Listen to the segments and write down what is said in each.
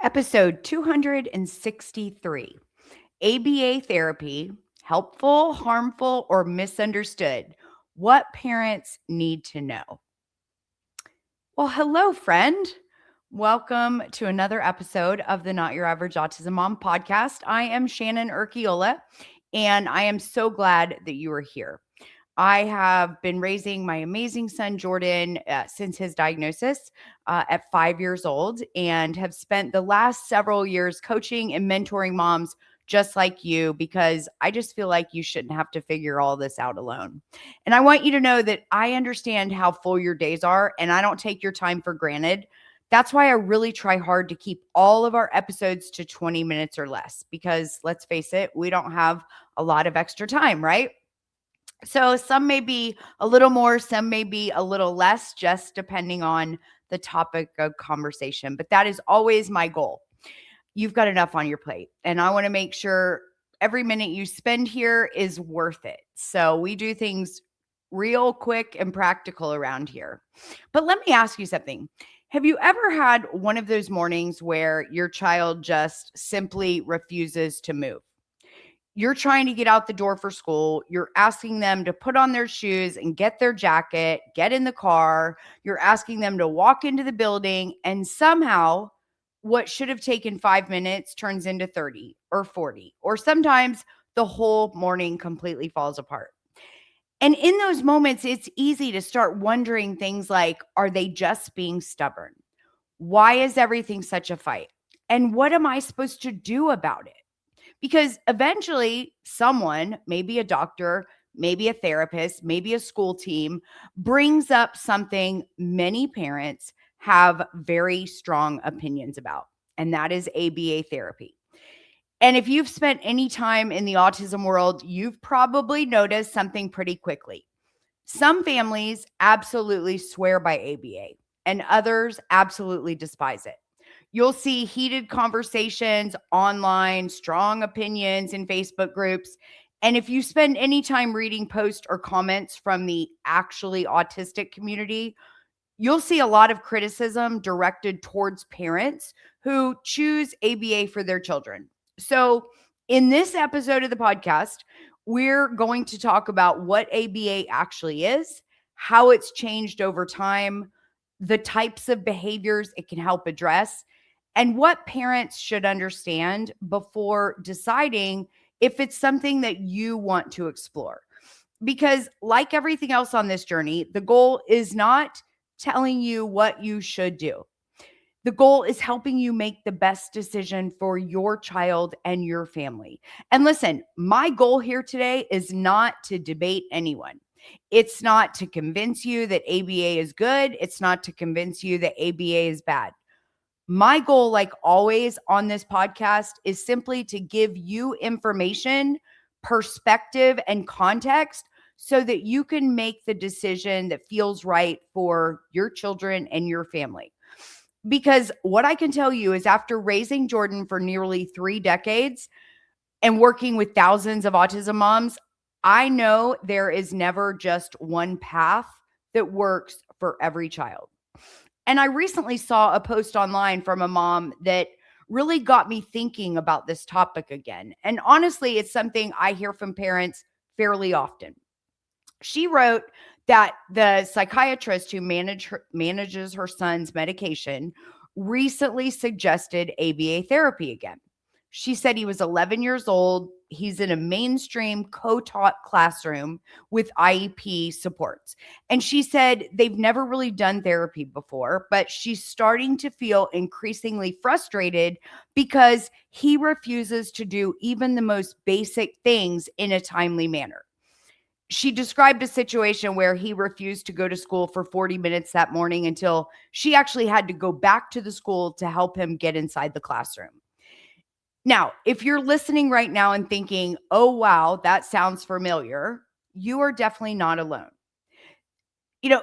Episode 263, ABA Therapy, Helpful, Harmful, or Misunderstood? What parents need to know. Well, hello, friend. Welcome to another episode of the Not Your Average Autism Mom podcast. I am Shannon Urquiola, and I am so glad that you are here. I have been raising my amazing son, Jordan, since his diagnosis at 5 years old, and have spent the last several years coaching and mentoring moms just like you, because I just feel like you shouldn't have to figure all this out alone. And I want you to know that I understand how full your days are, and I don't take your time for granted. That's why I really try hard to keep all of our episodes to 20 minutes or less, because let's face it, we don't have a lot of extra time, right? So some may be a little more, some may be a little less, just depending on the topic of conversation. But that is always my goal. You've got enough on your plate, and I want to make sure every minute you spend here is worth it. So we do things real quick and practical around here. But let me ask you something. Have you ever had one of those mornings where your child just simply refuses to move? You're trying to get out the door for school. You're asking them to put on their shoes and get their jacket, get in the car. You're asking them to walk into the building, and somehow what should have taken 5 minutes turns into 30 or 40, or sometimes the whole morning completely falls apart. And in those moments, it's easy to start wondering things like, are they just being stubborn? Why is everything such a fight? And what am I supposed to do about it? Because eventually someone, maybe a doctor, maybe a therapist, maybe a school team, brings up something many parents have very strong opinions about, and that is ABA therapy. And if you've spent any time in the autism world, you've probably noticed something pretty quickly. Some families absolutely swear by ABA, and others absolutely despise it. You'll see heated conversations online, strong opinions in Facebook groups. And if you spend any time reading posts or comments from the actually autistic community, you'll see a lot of criticism directed towards parents who choose ABA for their children. So, in this episode of the podcast, we're going to talk about what ABA actually is, how it's changed over time, the types of behaviors it can help address, and what parents should understand before deciding if it's something that you want to explore. Because, like everything else on this journey, the goal is not telling you what you should do. The goal is helping you make the best decision for your child and your family. And listen, my goal here today is not to debate anyone. It's not to convince you that ABA is good. It's not to convince you that ABA is bad. My goal, like always on this podcast, is simply to give you information, perspective, and context so that you can make the decision that feels right for your children and your family. Because what I can tell you is, after raising Jordan for nearly 3 decades and working with thousands of autism moms, I know there is never just one path that works for every child. And I recently saw a post online from a mom that really got me thinking about this topic again. And honestly, it's something I hear from parents fairly often. She wrote that the psychiatrist who manages her son's medication recently suggested ABA therapy again. She said he was 11 years old. He's in a mainstream co-taught classroom with IEP supports. And she said they've never really done therapy before, but she's starting to feel increasingly frustrated because he refuses to do even the most basic things in a timely manner. She described a situation where he refused to go to school for 40 minutes that morning until she actually had to go back to the school to help him get inside the classroom. Now, if you're listening right now and thinking, oh, wow, that sounds familiar, you are definitely not alone.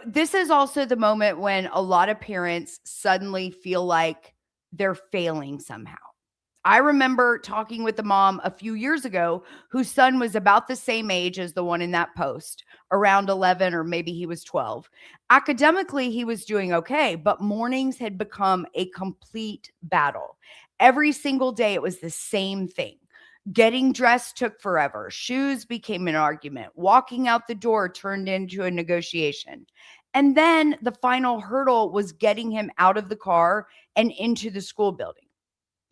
This is also the moment when a lot of parents suddenly feel like they're failing somehow. I remember talking with a mom a few years ago whose son was about the same age as the one in that post, around 11 or maybe he was 12. Academically, he was doing okay, but mornings had become a complete battle. Every single day, it was the same thing. Getting dressed took forever. Shoes became an argument. Walking out the door turned into a negotiation. And then the final hurdle was getting him out of the car and into the school building.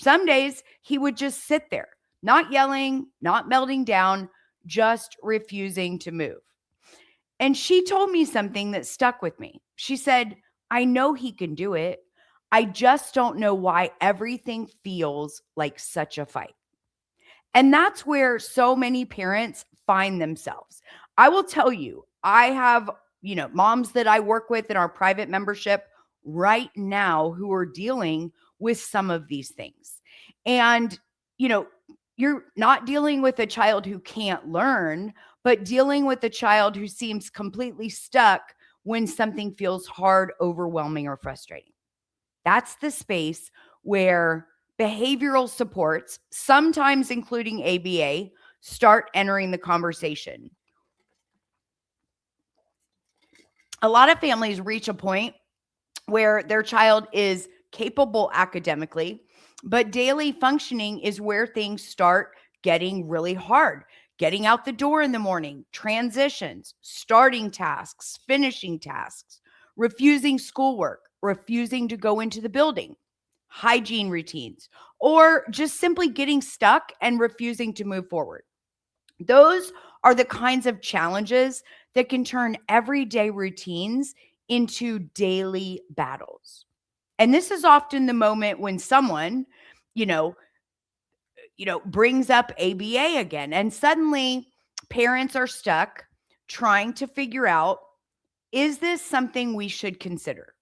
Some days he would just sit there, not yelling, not melting down, just refusing to move. And she told me something that stuck with me. She said, I know he can do it. I just don't know why everything feels like such a fight. And that's where so many parents find themselves. I will tell you, I have, moms that I work with in our private membership right now who are dealing with some of these things. And, you know, you're not dealing with a child who can't learn, but dealing with a child who seems completely stuck when something feels hard, overwhelming, or frustrating. That's the space where behavioral supports, sometimes including ABA, start entering the conversation. A lot of families reach a point where their child is capable academically, but daily functioning is where things start getting really hard. Getting out the door in the morning, transitions, starting tasks, finishing tasks, refusing schoolwork, refusing to go into the building, hygiene routines, or just simply getting stuck and refusing to move forward. Those are the kinds of challenges that can turn everyday routines into daily battles. And this is often the moment when someone, you know, brings up ABA again, and suddenly parents are stuck trying to figure out, is this something we should consider?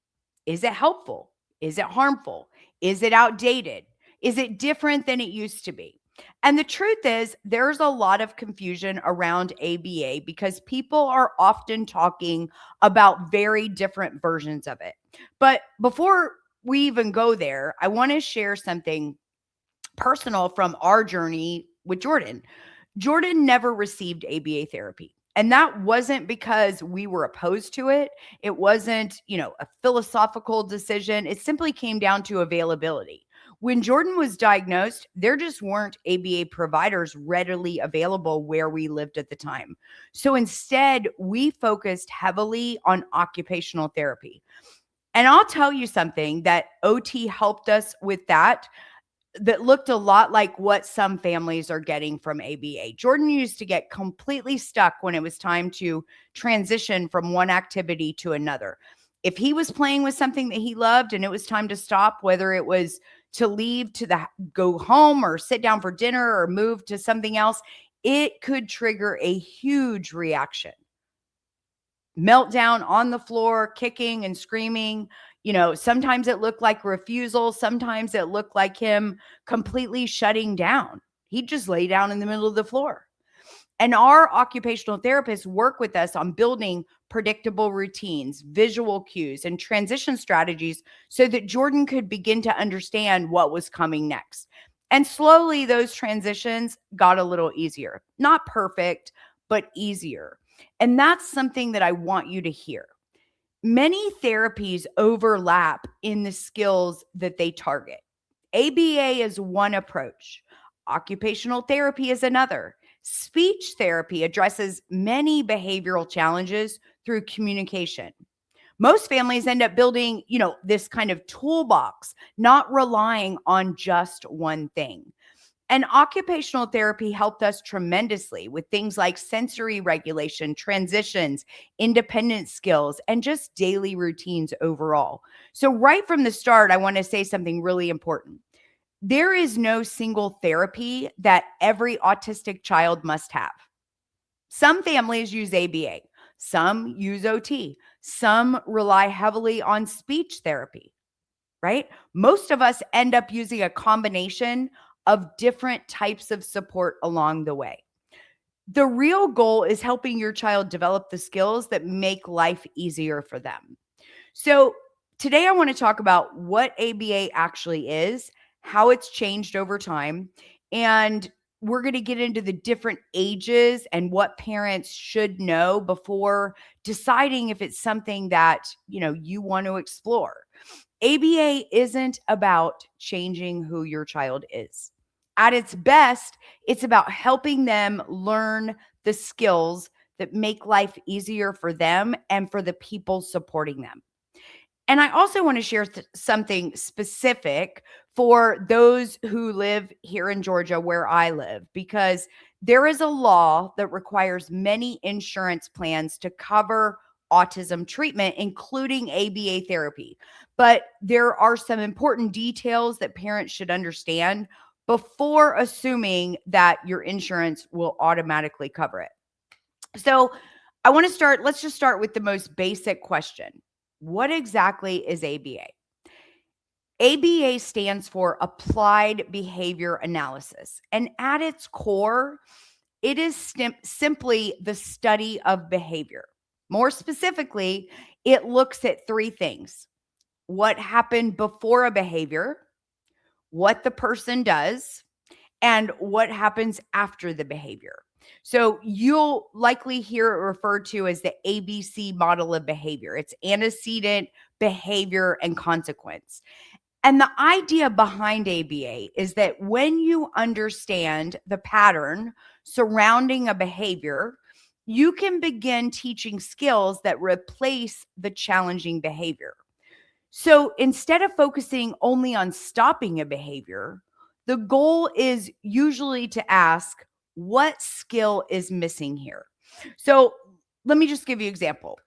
Is it helpful? Is it harmful? Is it outdated? Is it different than it used to be? And the truth is, there's a lot of confusion around ABA because people are often talking about very different versions of it. But before we even go there, I want to share something personal from our journey with Jordan. Jordan never received ABA therapy. And that wasn't because we were opposed to it. It wasn't, a philosophical decision. It simply came down to availability. When Jordan was diagnosed, there just weren't ABA providers readily available where we lived at the time. So instead, we focused heavily on occupational therapy. And I'll tell you something that OT helped us with that looked a lot like what some families are getting from ABA. Jordan used to get completely stuck when it was time to transition from one activity to another. If he was playing with something that he loved and it was time to stop, whether it was to leave go home or sit down for dinner or move to something else, it could trigger a huge reaction. Meltdown on the floor, kicking and screaming. Sometimes it looked like refusal. Sometimes it looked like him completely shutting down. He'd just lay down in the middle of the floor. And our occupational therapists work with us on building predictable routines, visual cues, and transition strategies so that Jordan could begin to understand what was coming next. And slowly, those transitions got a little easier. Not perfect, but easier. And that's something that I want you to hear. Many therapies overlap in the skills that they target. ABA is one approach. Occupational therapy is another. Speech therapy addresses many behavioral challenges through communication. Most families end up building, this kind of toolbox, not relying on just one thing. And occupational therapy helped us tremendously with things like sensory regulation, transitions, independent skills, and just daily routines overall. So, right from the start, I want to say something really important. There is no single therapy that every autistic child must have. Some families use ABA, some use OT, some rely heavily on speech therapy, right? Most of us end up using a combination of different types of support along the way. The real goal is helping your child develop the skills that make life easier for them. So, today I want to talk about what ABA actually is, how it's changed over time, and we're going to get into the different ages and what parents should know before deciding if it's something that, you want to explore. ABA isn't about changing who your child is. At its best, it's about helping them learn the skills that make life easier for them and for the people supporting them. And I also want to share something specific for those who live here in Georgia, where I live, because there is a law that requires many insurance plans to cover autism treatment, including ABA therapy. But there are some important details that parents should understand before assuming that your insurance will automatically cover it. So let's just start with the most basic question. What exactly is ABA? ABA stands for Applied Behavior Analysis. And at its core, it is simply the study of behavior. More specifically, it looks at three things: what happened before a behavior, what the person does, and what happens after the behavior. So you'll likely hear it referred to as the ABC model of behavior. It's antecedent, behavior, and consequence. And the idea behind ABA is that when you understand the pattern surrounding a behavior, you can begin teaching skills that replace the challenging behavior. So instead of focusing only on stopping a behavior, the goal is usually to ask, what skill is missing here? So let me just give you an example.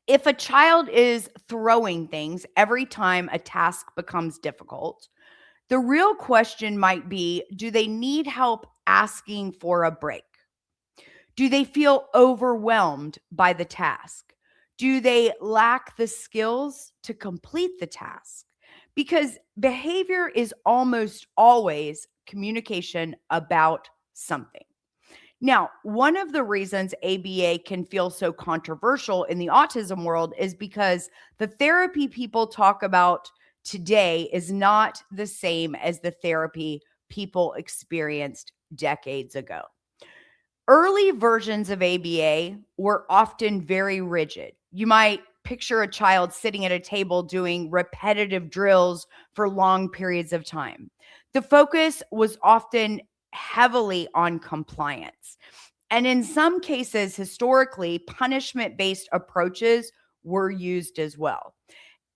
If a child is throwing things every time a task becomes difficult, the real question might be, do they need help asking for a break? Do they feel overwhelmed by the task? Do they lack the skills to complete the task? Because behavior is almost always communication about something. Now, one of the reasons ABA can feel so controversial in the autism world is because the therapy people talk about today is not the same as the therapy people experienced decades ago. Early versions of ABA were often very rigid. You might picture a child sitting at a table doing repetitive drills for long periods of time. The focus was often heavily on compliance. And in some cases, historically, punishment based approaches were used as well.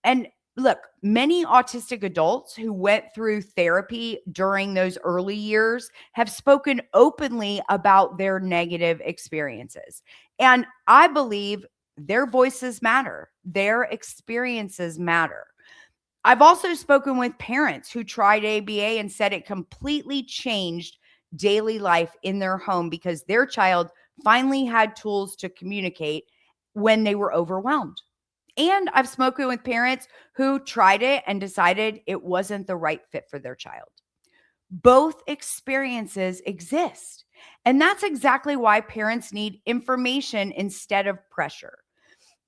And look, many autistic adults who went through therapy during those early years have spoken openly about their negative experiences. And I believe their voices matter, their experiences matter. I've also spoken with parents who tried ABA and said it completely changed daily life in their home because their child finally had tools to communicate when they were overwhelmed. And I've spoken with parents who tried it and decided it wasn't the right fit for their child. Both experiences exist. And that's exactly why parents need information instead of pressure.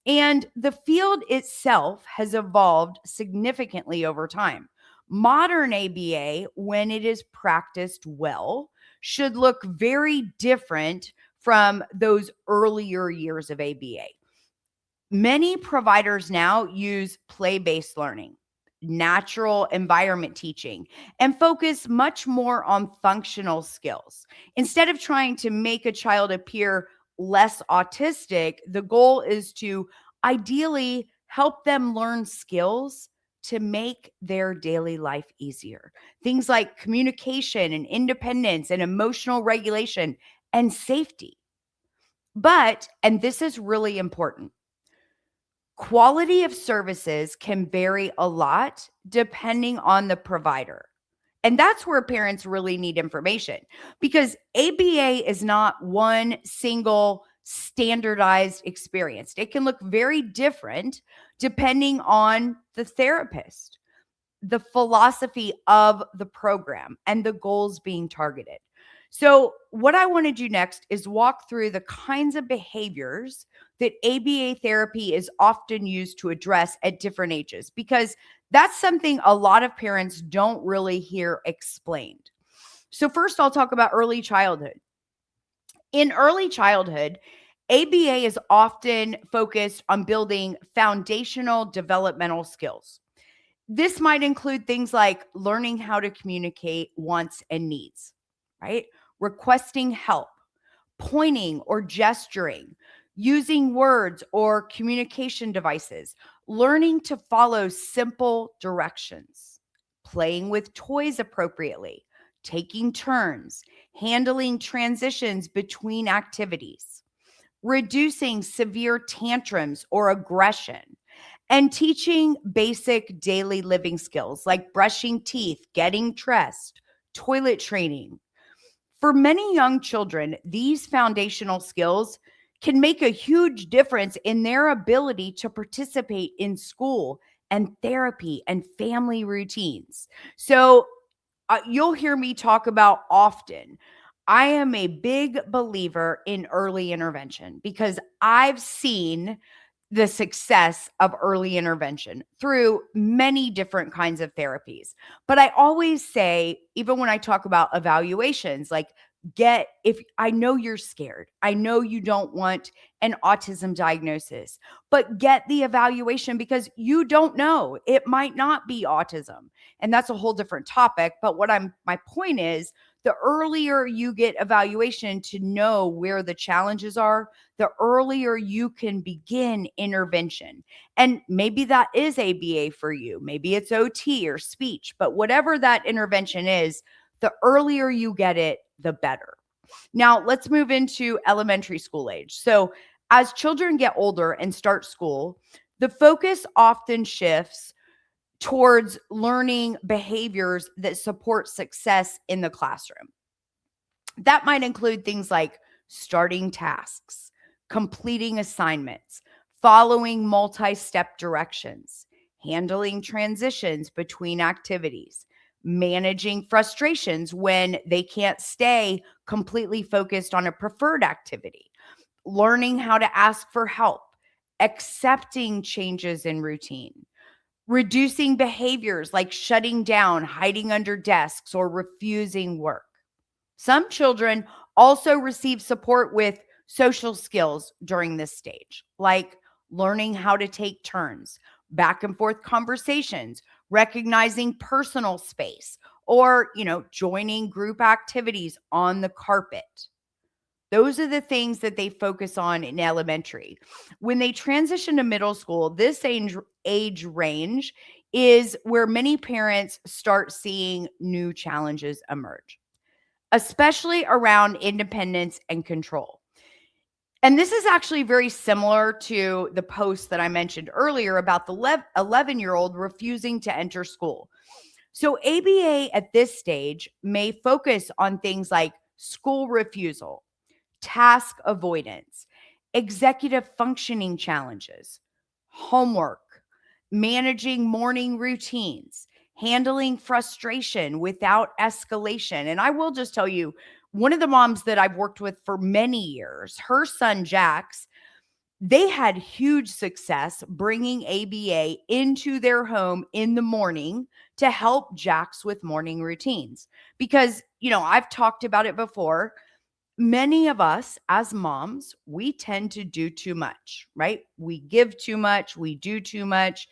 And the field itself has evolved significantly over time. Modern ABA, when it is practiced well, should look very different from those earlier years of ABA. Many providers now use play-based learning, natural environment teaching, and focus much more on functional skills. Instead of trying to make a child appear less autistic, the goal is to ideally help them learn skills to make their daily life easier. Things like communication and independence and emotional regulation and safety. But, and this is really important, quality of services can vary a lot depending on the provider. And that's where parents really need information because ABA is not one single standardized experience. It can look very different depending on the therapist, the philosophy of the program, and the goals being targeted. So, what I want to do next is walk through the kinds of behaviors that ABA therapy is often used to address at different ages, because that's something a lot of parents don't really hear explained. So, first, I'll talk about early childhood. In early childhood, ABA is often focused on building foundational developmental skills. This might include things like learning how to communicate wants and needs, right? Requesting help, pointing or gesturing, using words or communication devices, learning to follow simple directions, playing with toys appropriately, taking turns, handling transitions between activities, reducing severe tantrums or aggression, and teaching basic daily living skills like brushing teeth, getting dressed, toilet training. For many young children, these foundational skills can make a huge difference in their ability to participate in school and therapy and family routines. So, you'll hear me talk about often. I am a big believer in early intervention because I've seen the success of early intervention through many different kinds of therapies. But I always say, even when I talk about evaluations, like, if I know you're scared, I know you don't want an autism diagnosis, but get the evaluation because you don't know. It might not be autism. And that's a whole different topic. But my point is, the earlier you get evaluation to know where the challenges are, the earlier you can begin intervention. And maybe that is ABA for you. Maybe it's OT or speech, but whatever that intervention is, the earlier you get it, the better. Now, let's move into elementary school age. So, as children get older and start school, the focus often shifts towards learning behaviors that support success in the classroom. That might include things like starting tasks, completing assignments, following multi step directions, handling transitions between activities, managing frustrations when they can't stay completely focused on a preferred activity, learning how to ask for help, accepting changes in routine, reducing behaviors like shutting down, hiding under desks, or refusing work. Some children also receive support with social skills during this stage, like learning how to take turns, back and forth conversations, recognizing personal space, or, joining group activities on the carpet. Those are the things that they focus on in elementary. When they transition to middle school, this age range is where many parents start seeing new challenges emerge, especially around independence and control. And this is actually very similar to the post that I mentioned earlier about the 11-year-old refusing to enter school. So ABA at this stage may focus on things like school refusal, task avoidance, executive functioning challenges, homework, managing morning routines, handling frustration without escalation. And I will just tell you, one of the moms that I've worked with for many years, her son Jax, they had huge success bringing ABA into their home in the morning to help Jax with morning routines. Because, I've talked about it before. Many of us as moms, we tend to do too much, right? We give too much, we do too much.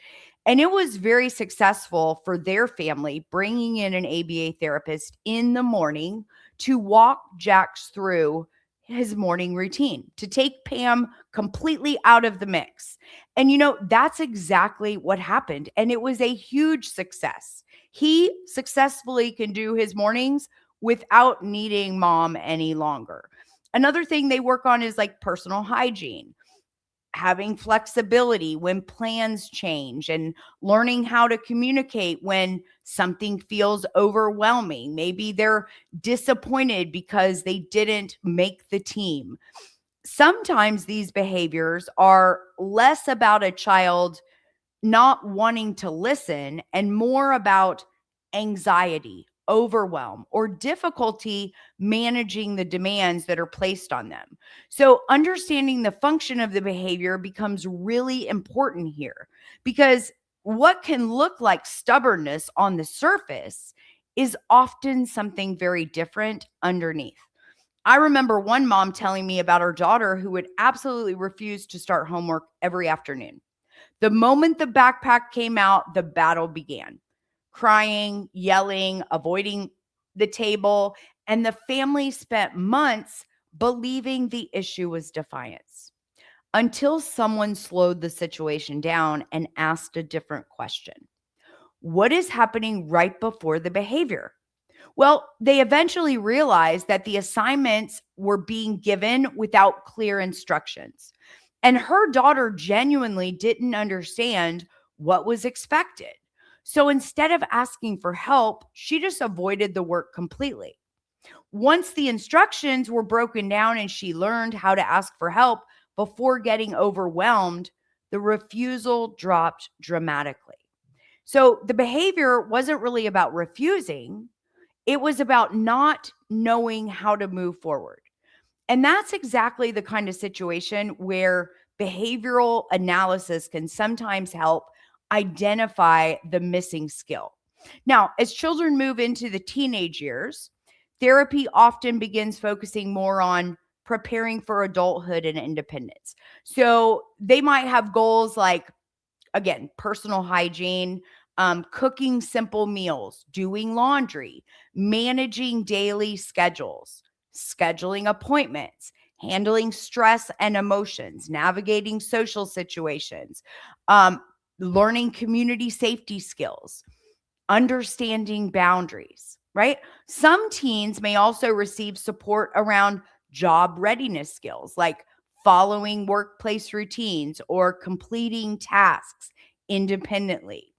And it was very successful for their family bringing in an ABA therapist in the morning to walk Jax through his morning routine, to take Pam completely out of the mix. And, that's exactly what happened. And it was a huge success. He successfully can do his mornings without needing mom any longer. Another thing they work on is like personal hygiene, having flexibility when plans change, and learning how to communicate when something feels overwhelming. Maybe they're disappointed because they didn't make the team. Sometimes these behaviors are less about a child not wanting to listen and more about anxiety, overwhelm or difficulty managing the demands that are placed on them. So, understanding the function of the behavior becomes really important here because what can look like stubbornness on the surface is often something very different underneath. I remember one mom telling me about her daughter who would absolutely refuse to start homework every afternoon. The moment the backpack came out, the battle began. Crying, yelling, avoiding the table, and the family spent months believing the issue was defiance until someone slowed the situation down and asked a different question. What is happening right before the behavior? Well, they eventually realized that the assignments were being given without clear instructions. And her daughter genuinely didn't understand what was expected. So instead of asking for help, she just avoided the work completely. Once the instructions were broken down and she learned how to ask for help before getting overwhelmed, the refusal dropped dramatically. So the behavior wasn't really about refusing, it was about not knowing how to move forward. And that's exactly the kind of situation where behavioral analysis can sometimes help identify the missing skill. Now, as children move into the teenage years, therapy often begins focusing more on preparing for adulthood and independence. So they might have goals like, again, personal hygiene, cooking simple meals, doing laundry, managing daily schedules, scheduling appointments, handling stress and emotions, navigating social situations, um, learning community safety skills, understanding boundaries, right? Some teens may also receive support around job readiness skills like following workplace routines or completing tasks independently.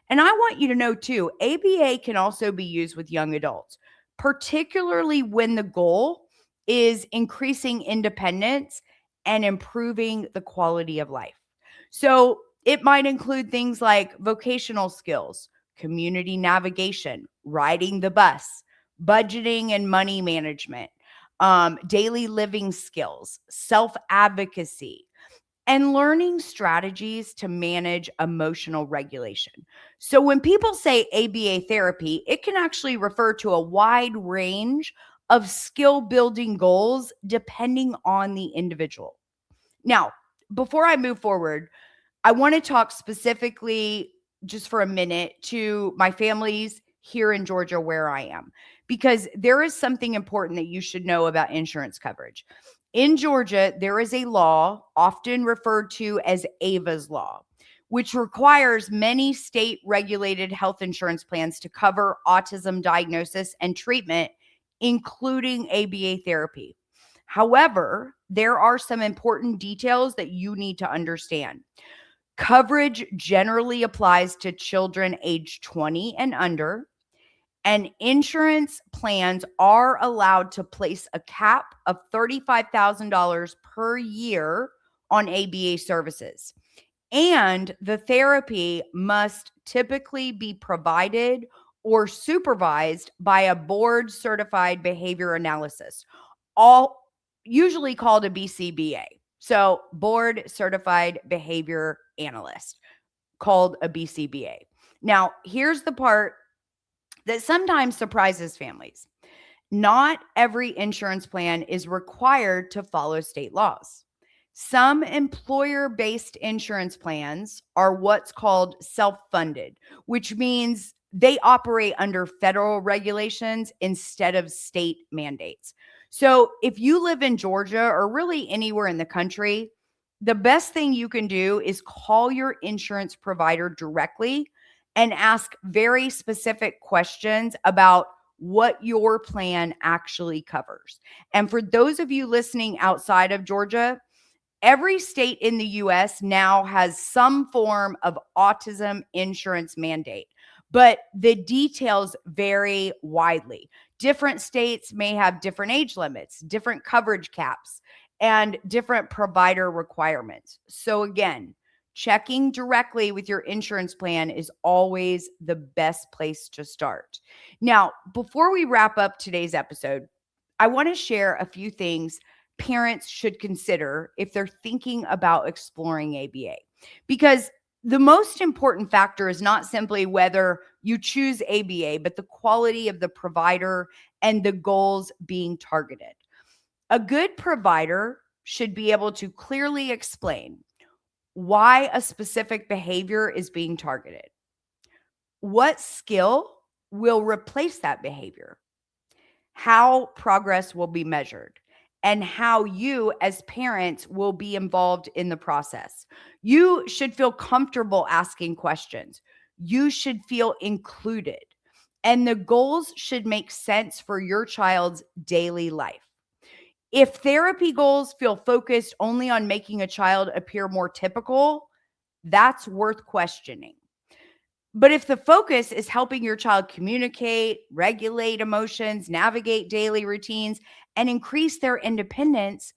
And I want you to know too, ABA can also be used with young adults, particularly when the goal is increasing independence and improving the quality of life. So it might include things like vocational skills, community navigation, riding the bus, budgeting and money management, daily living skills, self advocacy, and learning strategies to manage emotional regulation. So, when people say ABA therapy, it can actually refer to a wide range of skill building goals depending on the individual. Now, before I move forward, I want to talk specifically just for a minute to my families here in Georgia where I am, because there is something important that you should know about insurance coverage. In Georgia, there is a law often referred to as AVA's law, which requires many state regulated health insurance plans to cover autism diagnosis and treatment, including ABA therapy. However, there are some important details that you need to understand. Coverage generally applies to children age 20 and under, and insurance plans are allowed to place a cap of $35,000 per year on ABA services. And the therapy must typically be provided or supervised by a board certified behavior analysis, all usually called a BCBA. So, board certified behavior analyst, called a BCBA. Now, here's the part that sometimes surprises families. Not every insurance plan is required to follow state laws. Some employer based insurance plans are what's called self funded, which means they operate under federal regulations instead of state mandates. So if you live in Georgia or really anywhere in the country, the best thing you can do is call your insurance provider directly and ask very specific questions about what your plan actually covers. And for those of you listening outside of Georgia, every state in the US now has some form of autism insurance mandate, but the details vary widely. Different states may have different age limits, different coverage caps, and different provider requirements. So, again, Checking directly with your insurance plan is always the best place to start. Now, before we wrap up today's episode, I want to share a few things parents should consider if they're thinking about exploring ABA. Because the most important factor is not simply whether you choose ABA, but the quality of the provider and the goals being targeted. A good provider should be able to clearly explain why a specific behavior is being targeted, what skill will replace that behavior, how progress will be measured, and how you as parents will be involved in the process. You should feel comfortable asking questions. You should feel included. And the goals should make sense for your child's daily life. If therapy goals feel focused only on making a child appear more typical, that's worth questioning. But if the focus is helping your child communicate, regulate emotions, navigate daily routines, and increase their independence,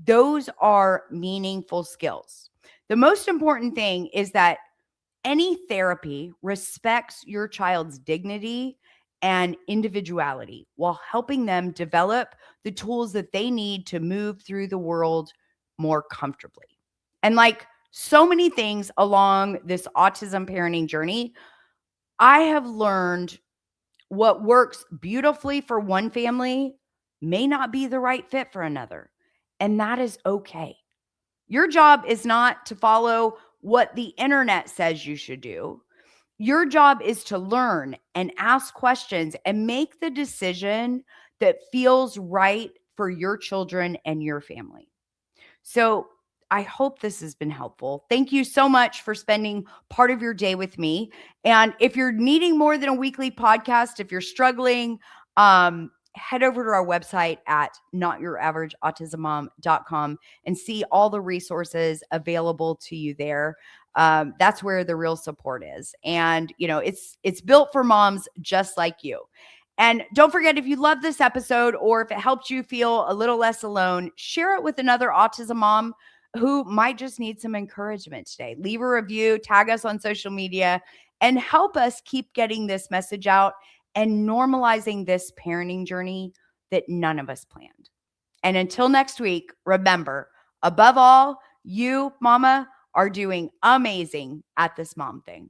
those are meaningful skills. The most important thing is that any therapy respects your child's dignity and individuality while helping them develop the tools that they need to move through the world more comfortably. And like so many things along this autism parenting journey, I have learned what works beautifully for one family may not be the right fit for another. And that is okay. Your job is not to follow what the internet says you should do. Your job is to learn and ask questions and make the decision that feels right for your children and your family. So I hope this has been helpful. Thank you so much for spending part of your day with me. And if you're needing more than a weekly podcast, if you're struggling, head over to our website at notyouraverageautismmom.com and see all the resources available to you there. That's where the real support is. And, it's built for moms just like you. And don't forget, if you love this episode or if it helped you feel a little less alone, share it with another autism mom who might just need some encouragement today. Leave a review, tag us on social media, and help us keep getting this message out and normalizing this parenting journey that none of us planned. And until next week, remember, above all, you, mama, are doing amazing at this mom thing.